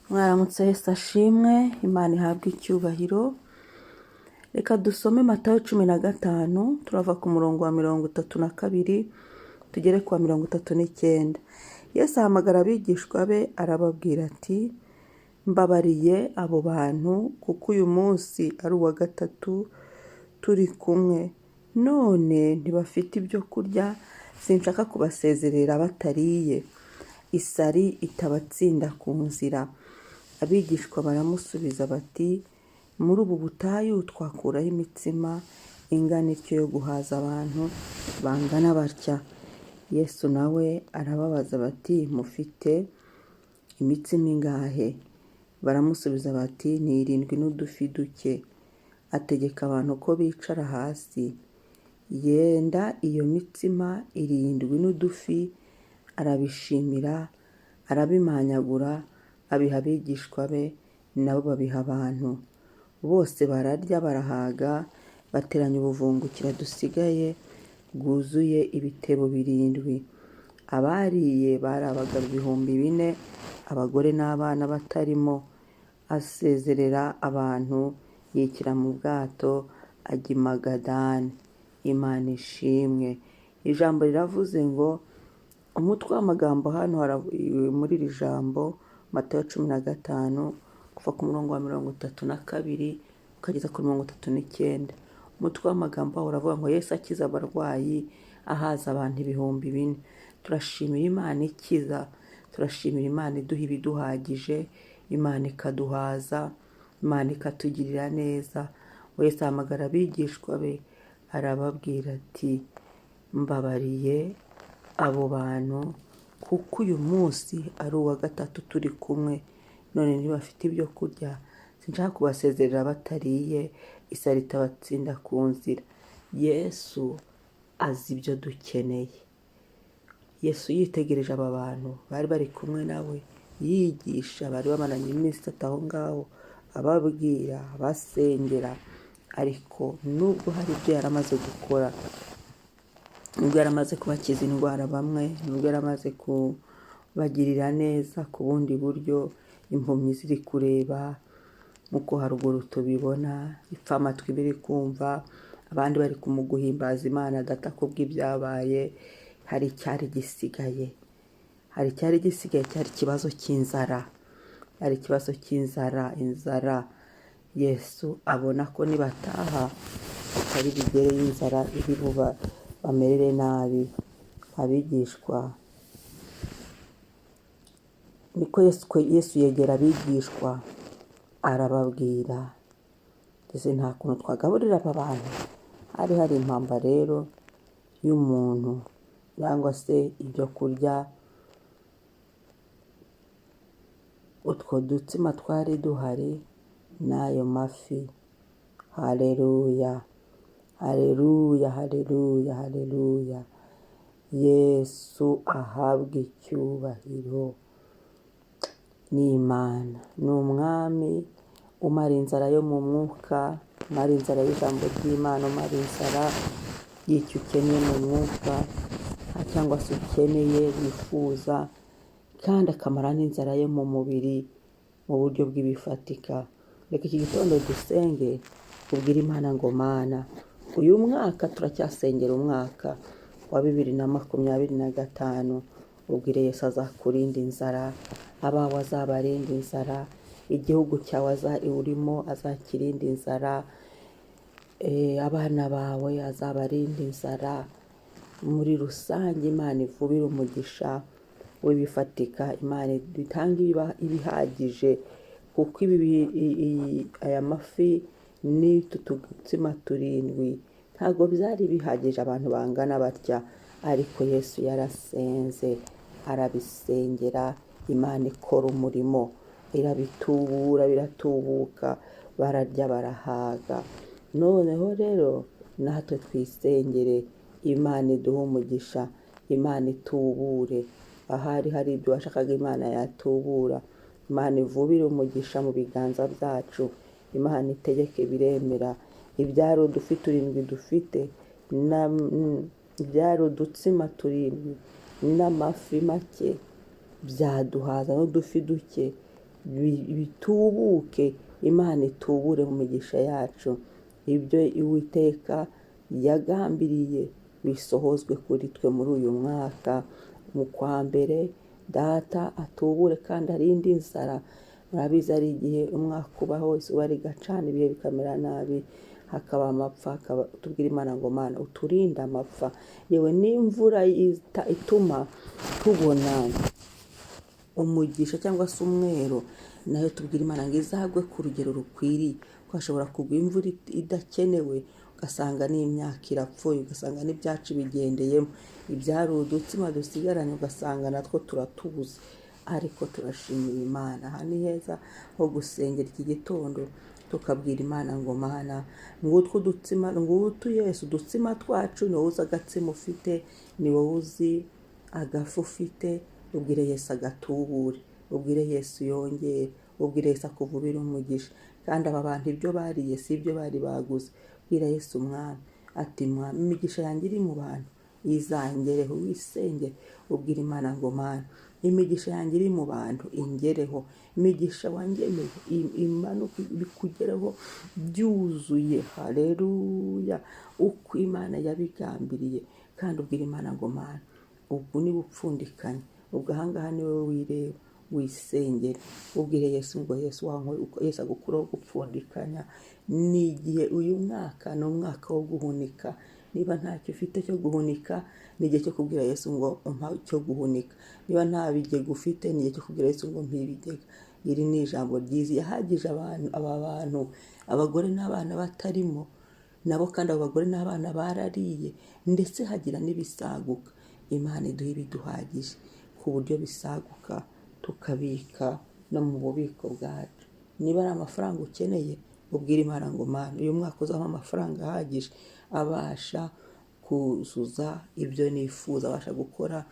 Mwaramutse Yesu ashimwe, Imana ihabwe icyubahiro. Reka dusome Matayo 15, turava ku murongo wa 32 tugere ku wa 39. Yesu ahamagara abigishwa be arababwira ati, mbabariye abo bantu kuko uyu munsi ari uwa gatatu turi kumwe, none ntibafite ibyo kurya, sinshaka kubasezerera batariye, isari itabatsinda ku nzira. Abigishwa baramusubiza bati, muri ubu butayu twakuraho imitsima ingana ityo yo guhaza abantu bangana batya. Yesu nawe arababaza bati, mufite imitsima ingahe? Baramusubiza bati, ni 7 n'udufi duke. Ategeka abantu ko bicara hasi. Yenda iyo mitsima 7 n'udufi, arabishimira, arabimanyagura, abiha abigishwa be, nabo babiha abantu. Bose bararya barahaga, bateranya ubuvungukira dusigaye bwuzuye ibitebo 7. Abariye bari abagabo 4,000, abagore n'abana batarimo. Asezerera abantu, yikira mu bwato, ajya i Magadani. Imana ishimwe. Ijambo riravuze ngo, umutwe w'amagambo hano muri iri jambo Matayo 15 kuva ku murongo wa 32 ukageza ku 39. Umutwe w'amagambo uravuga ngo Yesu akiza abarwayi, ahaza abantu 4,000. Turashimira Imana ikiza, turashimira Imana iduha ibiguhagije, Imana ikaduhaza, Imana ikatugirira neza. Yesu ahamagara abigishwa be arababwira ati, mbabariye abo bantu kuko uyu munsi ari uwa gatatu turi kumwe, none ntibafite ibyo kurya, sinshaka kubasezerera batariye, isari itabatsinda ku nzira. Yesu azi ibyo dukeneye. Yesu yitegereje aba bantu bari bari kumwe nawe, yigisha, bari bamaranye iminsi 3 aho ngaho, ababwira, basengera. Ariko nubwo hari ibyo yaramaze gukora, nubwo yaramaze kubakiza indwara bamwe, nubwo yaramaze kubagirira neza ku bundi buryo, impumyi ziri kureba nk'uko haruguru tubibona, ipfamatwi biri kumva, abandi bari kumuguhimbaza Imana data kubw'ibyabaye, hari icyari gisigaye. Cyari ikibazo cy'inzara. Hari ikibazo cy'inzara, inzara. Yesu abona ko nibataha atari bigere y'inzara iri buba bamerere nabi. Abigishwa niko Yesu yegera abigishwa arababwira, ndetse nta kuntu twagaburira aba bantu. Hari impamba rero y'umuntu cyangwa se ibyo kurya. Utwo dutsima twari duhari n'ayo mafi. Haleluya, haleluya, haleluya, haleluya. Yesu ahabwe icyubahiro. Ni Imana, ni umwami umara inzara yo mu mwuka, umara inzara y'ijambo ry'Imana, umara inzara y'icyo ukeneye mu mwuka, cyangwa se ukeneye wifuza, kandi akamara n'inzara yo mu mubiri mu buryo bw'ibifatika. Reka iki gitondo dusenge, ubwire Imana ngo Mana, uyu mwaka turacyasengera umwaka wa 2025. Ubwire Yesu azakurinda inzara, abawe azabarinda inzara, igihugu cyawe urimo azakirinda inzara, abana bawe azabarinda inzara. Muri rusange Imana ivubire umugisha w'ibifatika, Imana itanga ibihagije, kuko aya mafi n'utu dutsima 7 ntabwo byari bihagije abantu bangana batya. Ariko Yesu yarasenze, arabisengera, Imana ikora umurimo, irabitubura, biratubuka, bararya barahaga. Noneho rero natwe twisengere, Imana iduha umugisha, Imana itubure. Ahari hari ibyo washakaga Imana yatubura. Imana ivubire umugisha mu biganza byacu, Imana itegeke biremera. Ibyaro dufite 7 dufite, ibyaro udutsima 7 n'amafi make byaduhaza, n'udufi duke bitubuke, Imana itubure mu migisha yacu, ibyo Uwiteka yagambiriye bisohozwe kuri twe muri uyu mwaka. Mu kwa mbere data atubure kandi arinde inzara. Murabizi ari igihe umwaka ubaho izuba rigacana, ibihe bikamera nabi, hakaba amapfa. Tubwire Imana ngo Mana uturinde amapfa, yewe n'imvura ituma tubona umugisha cyangwa se umwero, nayo tubwire Imana ngo izagwe ku rugero rukwiriye. Ko hashobora kugwa imvura idakenewe, ugasanga n'imyaka irapfuye, ugasanga n'ibyacu bigendeyemo, ibyari udutsima dusigaranye ugasanga natwo turatubuze. Ariko turashimira Imana. Aha ni heza ho gusengera iki gitondo, tukabwira Imana ngo Mana ngutwo udutsima, ngutu Yesu udutsima twacu, ni wowe uzi agatsima ufite, ni wowe uzi agafu ufite. Ubwire Yesu agatubure, ubwire Yesu yongere, ubwire Yesu akuvubire umugisha. Kandi aba bantu ibyo bariye si ibyo bari baguze. Bwira Yesu umwami ati Mwami imigisha yanjye iri mu bantu izangereho. Wisengere ubwire Imana ngo Mana imigisha yanjye iri mu bantu ingereho, imigisha wangemeye imanuka bikugereho byuzuye. Haleluya, uko Imana yabigambiriye. Kandi ubwire Imana ngo Mana ubwo ni bupfundikanye, ubwo ahangaha ni wowe wireba. Wisengere ubwire Yesu ngo Yesu wankoye, Yesu agukuraho gupfundikanya. Ni igihe uyu mwaka ni umwaka wo guhunika. Niba ntacyo ufite cyo guhunika, ni igihe cyo kubwira Yesu ngo mpa cyo guhunika. Niba nta bigega ufite, ni igihe cyo kubwira Yesu ngo mpa ibigega. Iri ni ijambo ryiza. Yahagije aba bantu, abagore n'abana batarimo nabo, kandi abo bagore n'abana barariye, ndetse hagira n'ibisaguka. Imana iduha ibiduhagije ku buryo bisaguka tukabika no mu bubiko bwacu. Niba ari amafaranga ukeneye, ubwire Imana ngo Mana uyu mwaka uzampa amafaranga ahagije abasha kuzuza ibyo nifuza, abasha gukora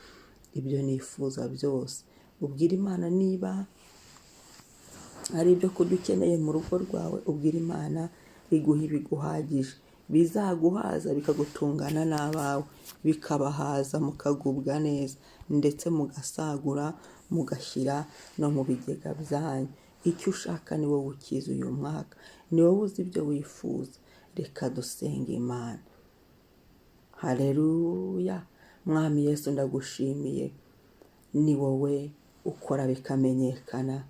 ibyo nifuza byose. Ubwire Imana niba ari ibyo kurya ukeneye mu rugo rwawe, ubwire Imana iguha ibiguhagije, bizaguhaza bikagutungana n'abawe, bikabahaza mukagubwa neza, ndetse mugasagura mugashyira no mu bigega byanyu. Icyo ushaka ni wowe ukiza uyu mwaka, ni wowe uzi ibyo wifuza. Reka dusenge Imana. Haleluya. Mwami Yesu ndagushimiye, ni wowe ukora bikamenyekana.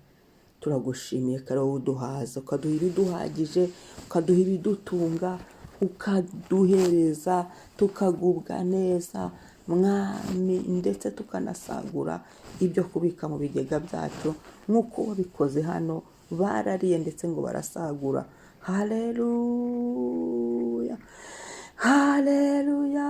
Turagushimiye ko ari wowe uduhaza, ukaduha ibiduhagije, ukaduha ibidutunga, ukaduhereza tukagubwa neza Mwami, ndetse tukanasagura ibyo kubika mu bigega byacu nk'uko wabikoze hano. Barariye ndetse ngo barasagura. Haleluya, haleluya,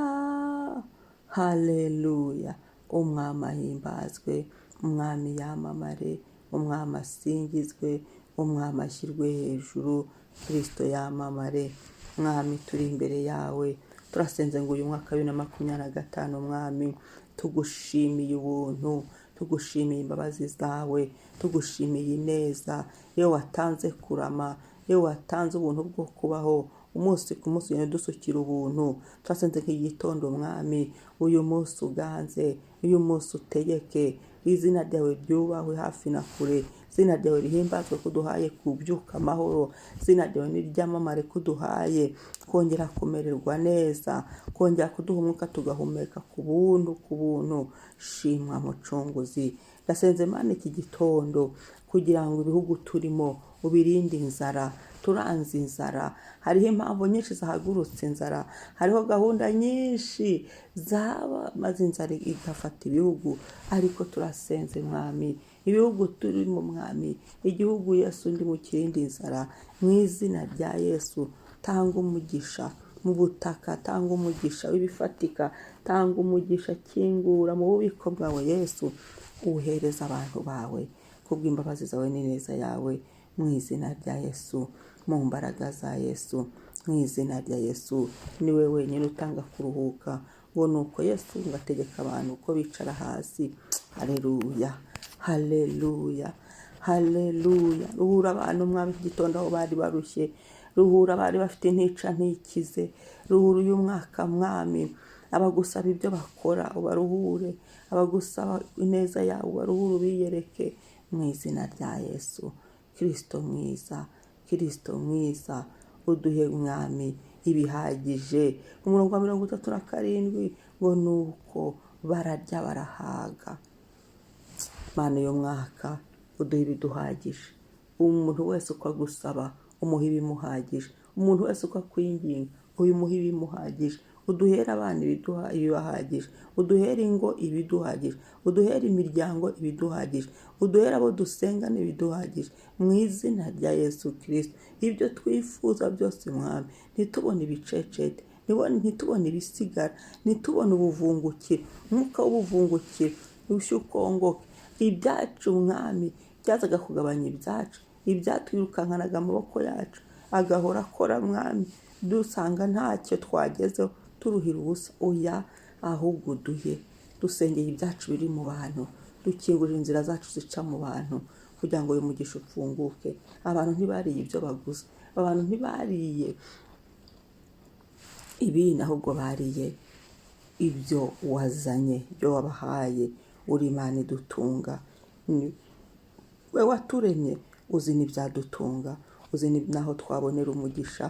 haleluya. Umwami ahimbazwe, umwami yamamare, umwami asingizwe, umwami ashyirwe hejuru, Kristo yamamare. Mwami turi imbere yawe, turasenze ngo uyu mwaka wa 2025 Mwami tugushimiye ubuntu, tugushimiye imbabazi zawe, tugushimiye ineza. Iyo watanze kurama, iyo watanze ubuntu bwo kubaho, umunsi ku munsi ugenda dusukira ubuntu. Turasenze iki gitondo Mwami, uyu munsi uganze, uyu munsi utegeke, izina ryawe ryubahwe hafi na kure, izina ryawe rihimbazwe kuduhaye kubyuka amahoro, izina ryawe niryamamare kuduhaye kongera kumererwa neza, kongera kuduha umwuka tugahumeka ku buntu. Shimwa Mucunguzi. Ndasenze Mana iki gitondo kugira ngo ibihugu turimo ubirinde inzara. Turanze inzara, hariho impamvu nyinshi zahagurutse inzara, hariho gahunda nyinshi zaba maze inzara igafata ibihugu. Ariko turasenze Mwami, ibihugu turimo Mwami, igihugu Yesu ndi mu kirindi inzara, mu izina rya Yesu. Tanga umugisha mu butaka, tanga umugisha w'ibifatika, tanga umugisha, kingura mu bubiko bwawe Yesu, uhereza abantu bawe kubw'imbabazi zawe n'ineza yawe, mu izina rya Yesu, mu mbaraga za Yesu, mu izina rya Yesu. Niwe wenyine utanga kuruhuka, ngo nuko Yesu ngategeka abantu ko bicara hasi. Haleluya, haleluya, haleluya. Ruhura abantu Mwami iki gitondo aho bari barushye, ruhura bari bafite intica ntikize. Ruhura uyu mwaka Mwami, abagusaba ibyo bakora ubaruhure, abagusaba ineza yawe ubaruhure, ubiyereke mu izina rya Yesu. Kristo mwiza, Kristo mwiza, uduhe mwami ibihagije. Umurongo wa 37 ngo nuko bararya barahaga. Mana yo mwaka uduhe ibiduhagije. Umuntu wese uko agusaba umuha ibimuhagije. Umuntu wese uko akwinginga ubimuha ibimuhagije. Uduhere abana ibibahagije, uduhere ingo ibiduhagije, uduhere imiryango ibiduhagije, uduhere abo dusenga n'ibiduhagije mu izina rya Yesu Kristo. Ibyo twifuza byose mwami, ntitubone ibicecete, ntitubone ibisigara, ntitubone ubuvungukiro, umwuka w'ubuvungukiro ushyukongoke. Ibyacu mwami byazaga kugabanya ibyacu, ibyatwirukankanaga amaboko yacu agahora akora mwami, dusanga ntacyo twagezeho, turuhira ubusa. Oya, ahubwo dusengeye ibyacu biri mu bantu, dukingurira inzira zacu zica mu bantu kugira ngo uyu mugisha upfunguke. Abantu ntibariye ibyo baguze, abantu ntibariye ibintu, ahubwo bariye ibyo wazanye, ibyo wabahaye. Uri Imana idutunga, we waturemye, uzi n'ibyadutunga, uzi n'aho twabonera umugisha,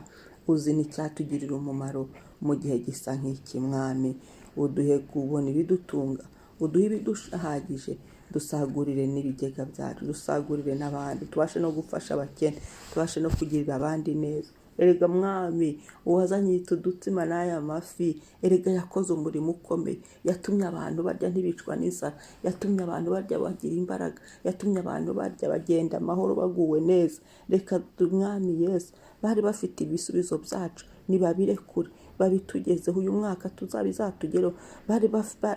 uzi n'icyatugirira umumaro mu gihe gisa nk'iki mwami. Uduhe kubona ibidutunga, uduhe ibiduhagije, dusagurire n'ibigega byacu, dusagurire n'abandi, tubashe no gufasha abakene, tubashe no kugirira abandi neza. Erega mwami uwazanye udutsima n'aya mafi, erega yakoze umurimo ukomeye. Yatumye abantu barya ntibicwa n'inzara, yatumye abantu barya bagira imbaraga, yatumye abantu barya bagenda amahoro baguwe neza. Reka mwami Yesu, bari bafite ibisubizo byacu, nibabirekure babitugezeho. Uyu mwaka tuzabizatugereho, bari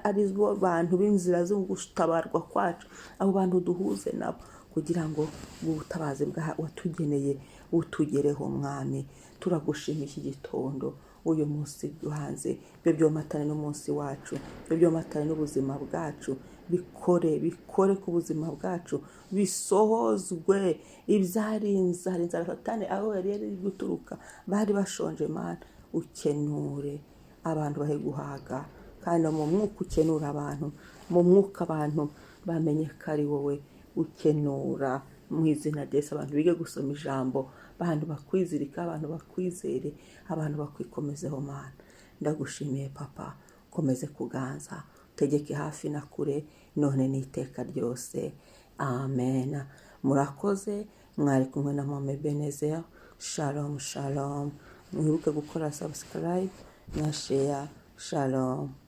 ari bo bantu b'inzira zo gutabarwa kwacu. Abo bantu duhuze nabo kugira ngo ubutabazi watugeneye utugereho mwami. Turagushima iki gitondo, uyu munsi duhanze, ibyo byomatane n'umunsi wacu, ibyo byomatane n'ubuzima bwacu. Bikore ku buzima bwacu, bisohozwe ibyari inzara Satani aho yari guturuka. Bari bashonje Mana, ukenure abantu bahe guhaga, kandi mu mwuka ukenura abantu, mu mwuka abantu bamenye ko ari wowe ukenura. Mu izina rya Yesu abantu bige gusoma ijambo, abantu bakwizirika, abantu bakwizere, abantu bakwikomezeho Mana. Ndagushimiye Papa, komeze kuganza, utegeke hafi na kure, none n'iteka ryose. Amen. Murakoze, mwari kumwe na Mama Ebenezer. Shalom shalom. Mwibuke gukora subscribe na share. Shalom.